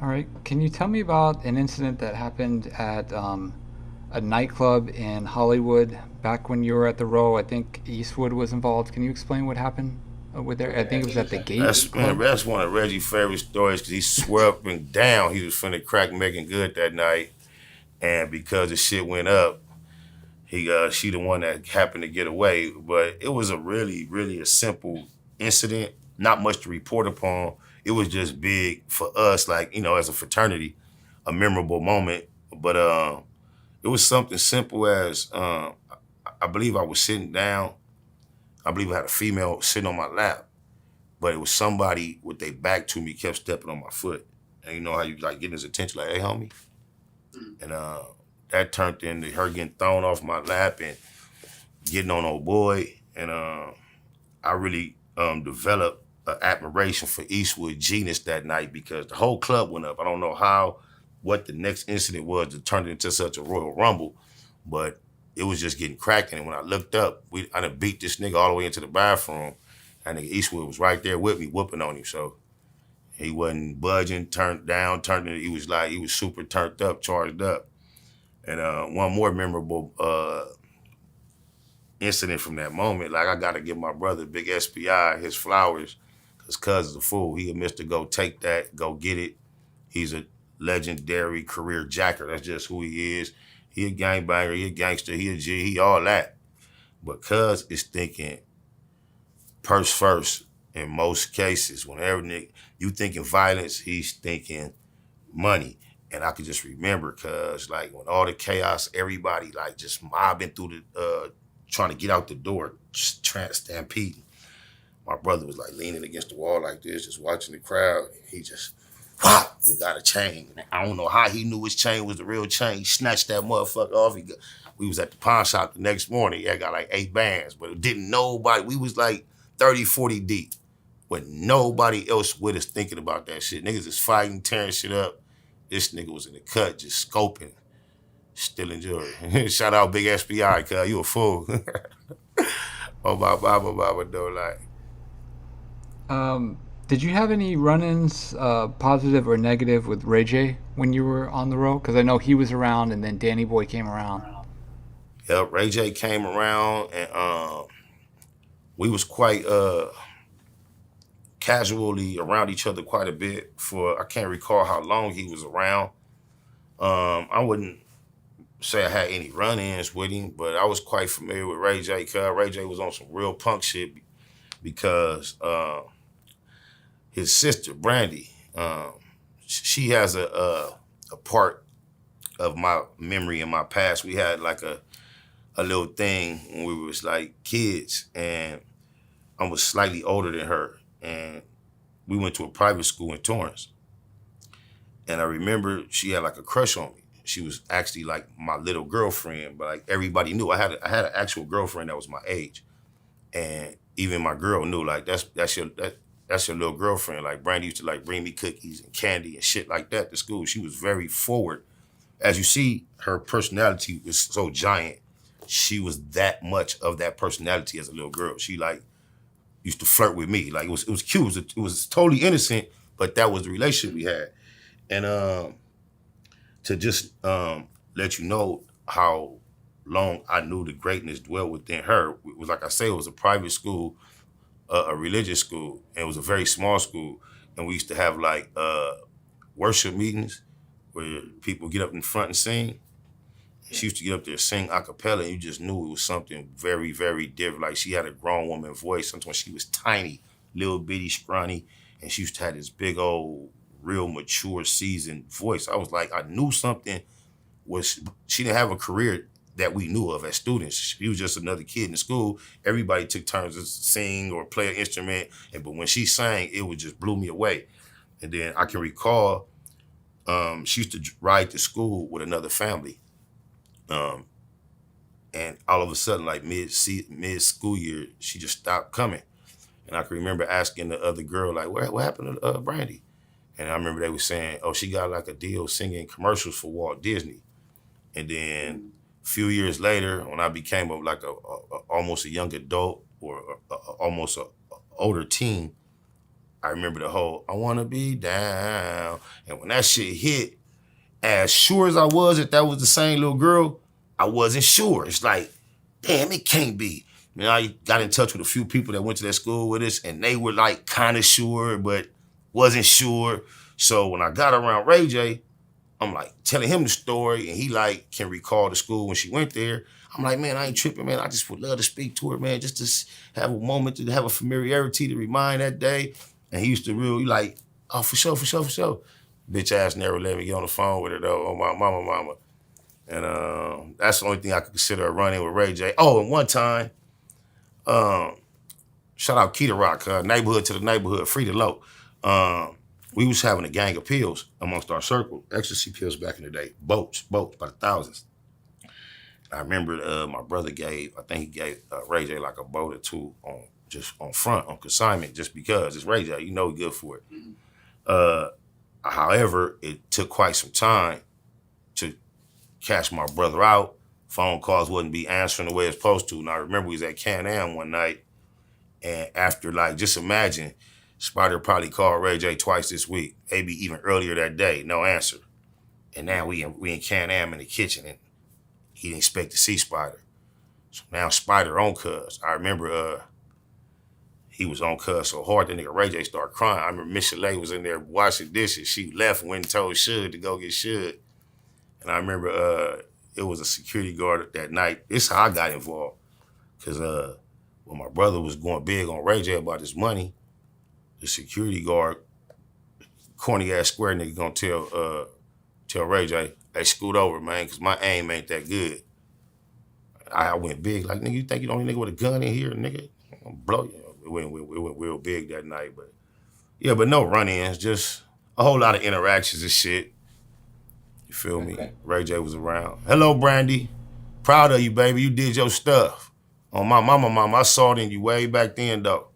All right. Can you tell me about an incident that happened at a nightclub in Hollywood back when you were at the Row? I think Eastwood was involved. Can you explain what happened with there? I think it was at the Gate That's man, Club. that's one of Reggie's favorite stories because he swore up and down he was finna crack Megan Good that night, and because the shit went up, she the one that happened to get away. But it was a really a simple incident, not much to report upon. It was just big for us, like as a fraternity, a memorable moment. But it was something simple as I believe I was sitting down. I believe I had a female sitting on my lap, but it was somebody with their back to me kept stepping on my foot. And you know how you like getting his attention, like, hey, homie? And that turned into her getting thrown off my lap and getting on old boy. And I really developed an admiration for Eastwood Genius that night because the whole club went up. I don't know what the next incident was that turned into such a Royal Rumble, but it was just getting cracking. And when I looked up, I done beat this nigga all the way into the bathroom. And nigga Eastwood was right there with me, whooping on him. So he wasn't budging, turned down, he was super turned up, charged up. And one more memorable incident from that moment, like I gotta give my brother, Big SPI, his flowers, because cuz is a fool. He admits to go take that, go get it. He's a legendary career jacker. That's just who he is. He a gangbanger, he a gangster, he a G, he all that. But cuz is thinking purse first in most cases. Whenever you thinking violence, he's thinking money. And I could just remember, cause like when all the chaos, everybody like just mobbing through trying to get out the door, just stampeding. My brother was like leaning against the wall like this, just watching the crowd. And he just, whop, and got a chain. I don't know how he knew his chain was the real chain. He snatched that motherfucker off. We was at the pawn shop the next morning. Yeah, I got like 8 bands, but it didn't nobody. We was like 30, 40 deep with nobody else with us thinking about that shit. Niggas is fighting, tearing shit up. This nigga was in the cut, just scoping, still enjoying. Shout out Big SPI, cuz you a fool. Oh my mama don't like. Did you have any run-ins, positive or negative, with Ray J when you were on the Row? Because I know he was around, and then Danny Boy came around. Yep, Ray J came around and we was quite casually around each other quite a bit for I can't recall how long he was around. I wouldn't say I had any run-ins with him, but I was quite familiar with Ray J because Ray J was on some real punk shit because his sister, Brandy, she has a part of my memory in my past. We had like a little thing when we was like kids and I was slightly older than her and we went to a private school in Torrance. And I remember she had like a crush on me. She was actually like my little girlfriend, but like everybody knew I had an actual girlfriend that was my age. And even my girl knew like that's your little girlfriend. Like Brandy used to like bring me cookies and candy and shit like that to school. She was very forward. As you see, her personality was so giant. She was that much of that personality as a little girl. She like used to flirt with me. Like it was cute. It was totally innocent, but that was the relationship we had. And to just let you know how long I knew the greatness dwelled within her. It was like I say, it was a private school, a religious school, and it was a very small school. And we used to have like worship meetings where people get up in front and sing. She used to get up there and sing a cappella, and you just knew it was something very, very different. Like she had a grown woman voice. Sometimes she was tiny, little bitty, scrawny, and she used to have this big old, real mature, seasoned voice. I was like, I knew something was. She didn't have a career that we knew of as students. She was just another kid in the school. Everybody took turns to sing or play an instrument, but when she sang, it would just blew me away. And then I can recall she used to ride to school with another family. Um, and all of a sudden, like mid school year, she just stopped coming. And I can remember asking the other girl, like, what happened to Brandy? And I remember they were saying, oh, she got like a deal singing commercials for Walt Disney. And then a few years later, when I became almost a young adult or almost a older teen, I remember the whole "I wanna be down," and when that shit hit, as sure as I was that was the same little girl, I wasn't sure. It's like, damn, it can't be. I got in touch with a few people that went to that school with us, and they were like kind of sure, but wasn't sure. So when I got around Ray J, I'm like telling him the story, and he like can recall the school when she went there. I'm like, man, I ain't tripping, man. I just would love to speak to her, man, just to have a moment, to have a familiarity to remind that day. And he used to really like, oh, for sure, for sure, for sure. Bitch ass never let me get on the phone with her though. Oh, my mama. And that's the only thing I could consider a run-in with Ray J. Oh, and one time, shout out Keita Rock, neighborhood to the neighborhood, free to low. We was having a gang of pills amongst our circle, ecstasy pills back in the day, boats by the thousands. I remember my brother I think he gave Ray J like a boat or two on front, on consignment, just because it's Ray J, you know he good for it. However, it took quite some time to cash my brother out. Phone calls wouldn't be answering the way it's supposed to. And I remember we was at Can-Am one night, and after like, just imagine, Spider probably called Ray J twice this week, maybe even earlier that day, no answer. And now we in Can-Am in the kitchen, and he didn't expect to see Spider. So now Spider on cuz. I remember he was on cuz so hard that nigga Ray J started crying. I remember Miss Chalet was in there washing dishes. She left and went and told Shug to go get Shug. And I remember it was a security guard that night. This is how I got involved. Cause when my brother was going big on Ray J about his money, the security guard, corny ass square nigga, gonna tell Ray J, hey, scoot over, man, cause my aim ain't that good. I went big, like, nigga, you think you the only nigga with a gun in here, nigga? I'm gonna blow you. It went real big that night, but yeah, but no run-ins, just a whole lot of interactions and shit. You feel me? Ray J was around. Hello, Brandy. Proud of you, baby. You did your stuff. On my mama, I saw it in you way back then, though.